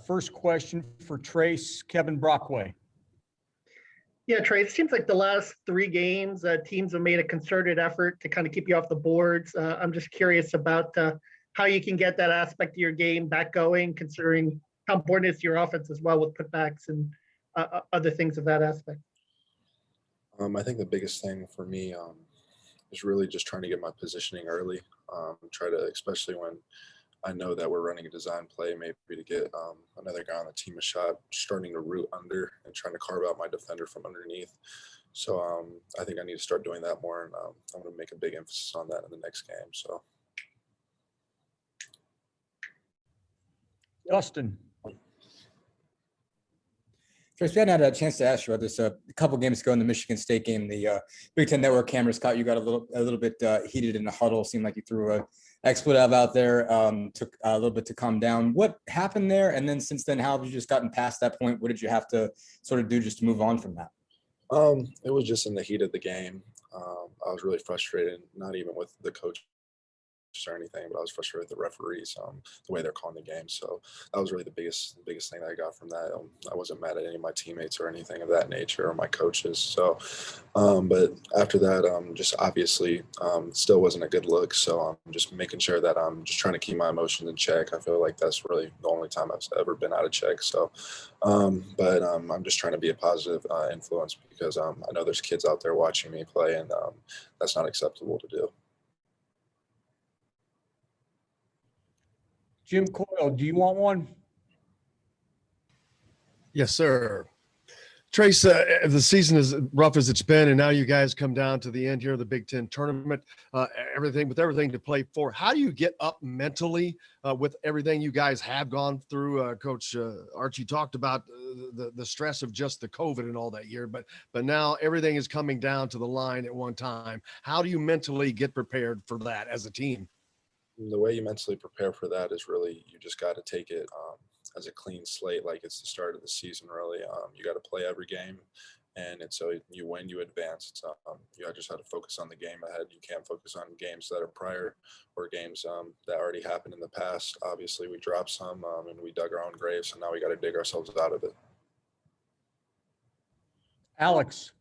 First question for Trayce, Kevin Brockway. Yeah, Trey, it seems like the last 3 games, teams have made a concerted effort to kind of keep you off the boards. I'm just curious about how you can get that aspect of your game back going, considering how important it is to your offense as well with putbacks and other things of that aspect. I think the biggest thing for me is really just trying to get my positioning early. Try to, especially when I know that we're running a design play, maybe to get another guy on the team a shot, starting to root under and trying to carve out my defender from underneath. So I think I need to start doing that more, and I'm going to make a big emphasis on that in the next game. So, Dustin. Trayce, we hadn't had a chance to ask you about this a couple games ago in the Michigan State game. The Big Ten Network cameras caught you got a little bit heated in the huddle. Seemed like you threw a expletive out there. Took a little bit to calm down. What happened there? And then since then, how have you just gotten past that point? What did you have to sort of do just to move on from that? it was just in the heat of the game. I was really frustrated, not even with the coach or anything, but I was frustrated with the referees, the way they're calling the game. So that was really the biggest thing that I got from that. I wasn't mad at any of my teammates or anything of that nature or my coaches. So, but after that, just obviously still wasn't a good look. So I'm just making sure that I'm just trying to keep my emotions in check. I feel like that's really the only time I've ever been out of check. So, but I'm just trying to be a positive influence because I know there's kids out there watching me play, and that's not acceptable to do. Jim Coyle, do you want one? Yes, sir. Trayce, the season is rough as it's been, and now you guys come down to the end here of the Big Ten tournament, everything to play for. How do you get up mentally with everything you guys have gone through? Coach Archie talked about the stress of just the COVID and all that year, but now everything is coming down to the line at one time. How do you mentally get prepared for that as a team? The way you mentally prepare for that is really, you just got to take it as a clean slate, like it's the start of the season. Really, you got to play every game, and it's so you win, you advance. It's you just have to focus on the game ahead. You can't focus on games that are prior or games that already happened in the past. Obviously, we dropped some and we dug our own grave, so now we got to dig ourselves out of it. Alex.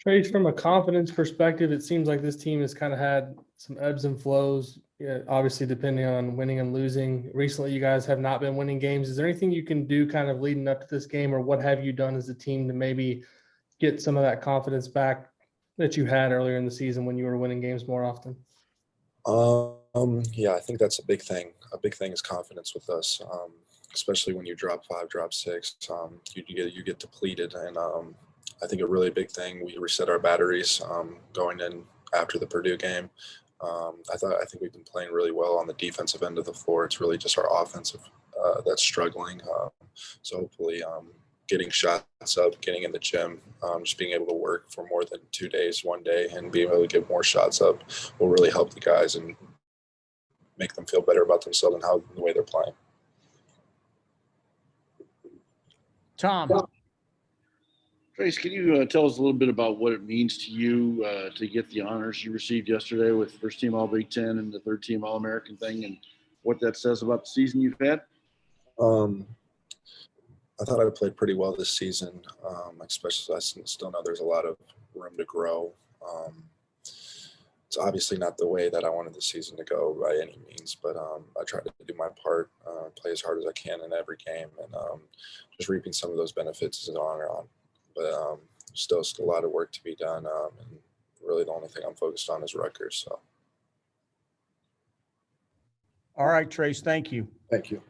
Trayce, from a confidence perspective, it seems like this team has kind of had some ebbs and flows, obviously depending on winning and losing. Recently, you guys have not been winning games. Is there anything you can do kind of leading up to this game, or what have you done as a team to maybe get some of that confidence back that you had earlier in the season when you were winning games more often? Yeah, I think that's a big thing. A big thing is confidence with us, especially when you drop 5, drop 6. You get depleted, and I think a really big thing, we reset our batteries going in after the Purdue game. I think we've been playing really well on the defensive end of the floor. It's really just our offensive that's struggling. So hopefully getting shots up, getting in the gym, just being able to work for more than 2 days, 1 day, and being able to get more shots up will really help the guys and make them feel better about themselves and the way they're playing. Tom. Trayce, can you tell us a little bit about what it means to you to get the honors you received yesterday with first team All Big Ten and the third team All American thing, and what that says about the season you've had? I thought I played pretty well this season, especially I still know there's a lot of room to grow. It's obviously not the way that I wanted the season to go by any means, but I tried to do my part, play as hard as I can in every game, and just reaping some of those benefits is an honor on. But still a lot of work to be done, and really the only thing I'm focused on is Rutgers. So. All right, Trayce, thank you. Thank you.